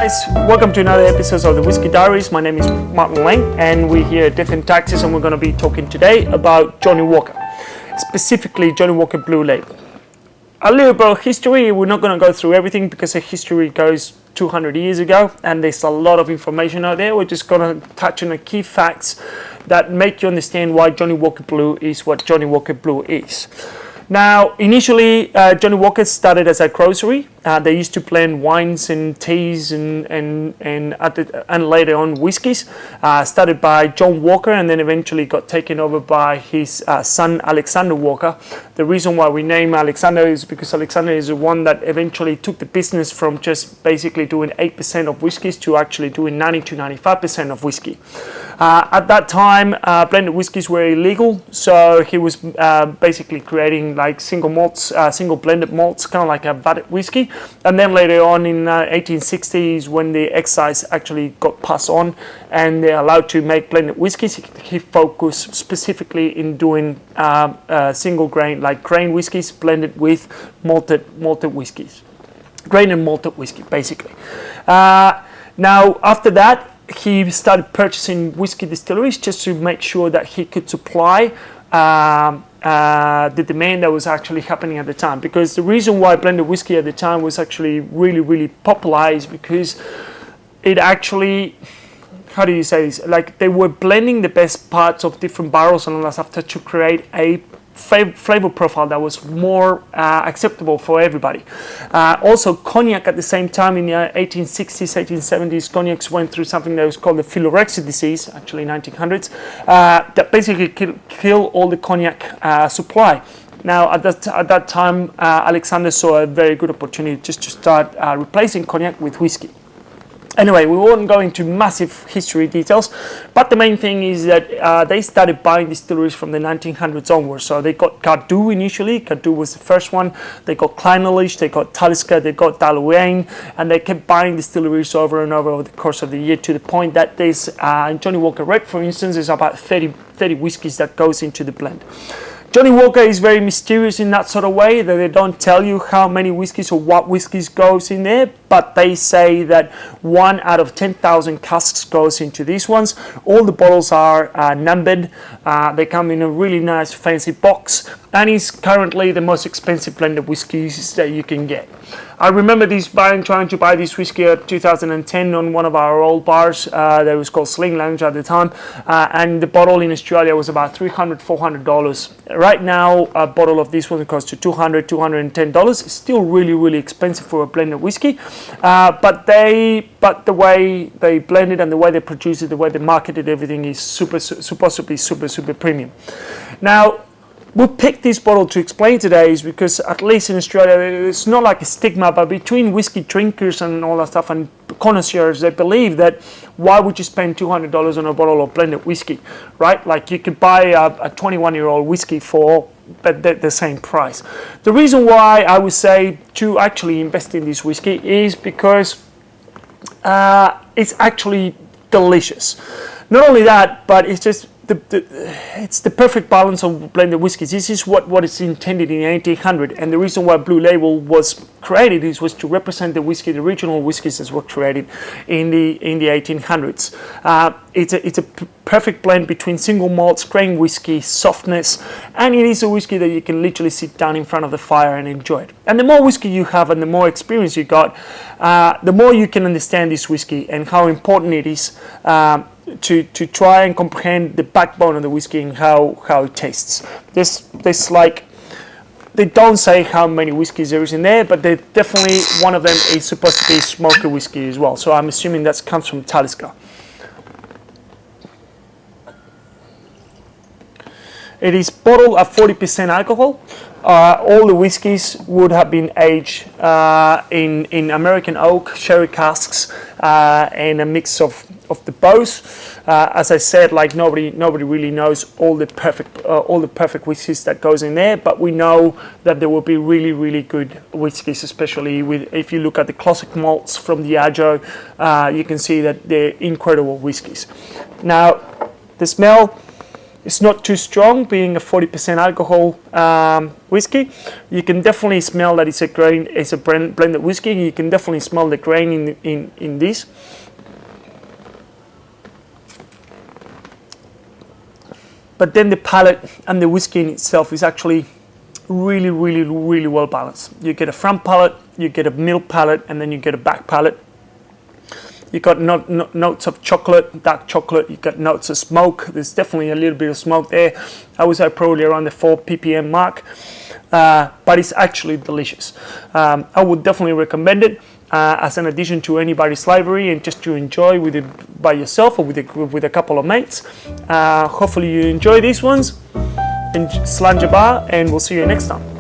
guys, welcome to another episode of the Whiskey Diaries. My name is Martin Lang and we're here at Death and Taxes, and we're going to be talking today about Johnnie Walker, specifically Johnnie Walker Blue Label. A little bit of history. We're not going to go through everything because the history goes 200 years ago and there's a lot of information out there. We're just going to touch on the key facts that make you understand why Johnnie Walker Blue is what Johnnie Walker Blue is. Now, initially, Johnnie Walker started as a grocery. They used to blend wines and teas and later on whiskies. Started by John Walker and then eventually got taken over by his son Alexander Walker. The reason why we name Alexander is because Alexander is the one that eventually took the business from just basically doing 8% of whiskies to actually doing 90 to 95% of whiskey. At that time, blended whiskies were illegal, so he was basically creating like single malts, single blended malts, kind of like a vatted whiskey. And then later on in 1860s, when the excise actually got passed on and they're allowed to make blended whiskies, he focused specifically in doing single grain, like grain whiskies blended with malted whiskies, grain and malted whiskey, basically. Now, after that, he started purchasing whiskey distilleries just to make sure that he could supply the demand that was actually happening at the time. Because the reason why blended whiskey at the time was actually really popular is because it actually, how do you say this? Like they were blending the best parts of different barrels and all that stuff to create a flavor profile that was more acceptable for everybody. Also, cognac at the same time in the 1860s, 1870s, cognacs went through something that was called the phylloxera disease, actually 1900s, that basically killed all the cognac supply. Now, at that time, Alexander saw a very good opportunity just to start replacing cognac with whiskey. Anyway, we won't go into massive history details, but the main thing is that they started buying distilleries from the 1900s onwards. So they got Cardew initially. Cardew was the first one. They got Clynelish, they got Talisker, they got Dalwayne, and they kept buying distilleries over and over the course of the year, to the point that there's, in Johnnie Walker Red, for instance, there's about 30 whiskies that goes into the blend. Johnnie Walker is very mysterious in that sort of way that they don't tell you how many whiskies or what whiskies goes in there, but they say that 1 out of 10,000 casks goes into these ones. All the bottles are numbered. They come in a really nice fancy box, and is currently the most expensive blended whiskies that you can get. I remember trying to buy this whiskey at 2010 on one of our old bars that was called Sling Lounge at the time, and the bottle in Australia was about $300, $400. Right now, a bottle of this one costs to $200, $210. It's still really expensive for a blended whiskey, but the way they blend it and the way they produce it, the way they market it, everything is supposed to be super premium. Now, we picked this bottle to explain today is because, at least in Australia, it's not like a stigma, but between whiskey drinkers and all that stuff and connoisseurs, they believe that why would you spend $200 on a bottle of blended whiskey, right? Like you could buy a 21-year-old whiskey for the same price. The reason why I would say to actually invest in this whiskey is because it's actually delicious. Not only that, but it's just it's the perfect balance of blended whiskies. This is what is intended in 1800, and the reason why Blue Label was created was to represent the whiskey, the original whiskies that were created in the 1800s. It's a perfect blend between single malts, grain whiskey, softness, and it is a whiskey that you can literally sit down in front of the fire and enjoy it. And the more whiskey you have and the more experience you got, the more you can understand this whiskey and how important it is to try and comprehend the backbone of the whiskey and how it tastes. There's like, they don't say how many whiskies there is in there, but they definitely, one of them is supposed to be smoky whiskey as well. So I'm assuming that comes from Talisker. It is bottled at 40% alcohol. All the whiskies would have been aged in American oak, sherry casks, and a mix of the both. As I said, like nobody really knows all the perfect whiskies that goes in there, but we know that there will be really good whiskies, especially if you look at the classic malts from the Diageo, you can see that they're incredible whiskies. Now, the smell, It's not too strong, being a 40% alcohol whiskey. You can definitely smell that it's a blended whiskey. You can definitely smell the grain in this. But then the palate and the whiskey in itself is actually really, really, really well balanced. You get a front palate, you get a middle palate, and then you get a back palate. You got notes of chocolate, dark chocolate. You got notes of smoke. There's definitely a little bit of smoke there. I would say probably around the 4 ppm mark, but it's actually delicious. I would definitely recommend it as an addition to anybody's library, and just to enjoy with it by yourself or with a couple of mates. Hopefully you enjoy these ones, and slange a bar, and we'll see you next time.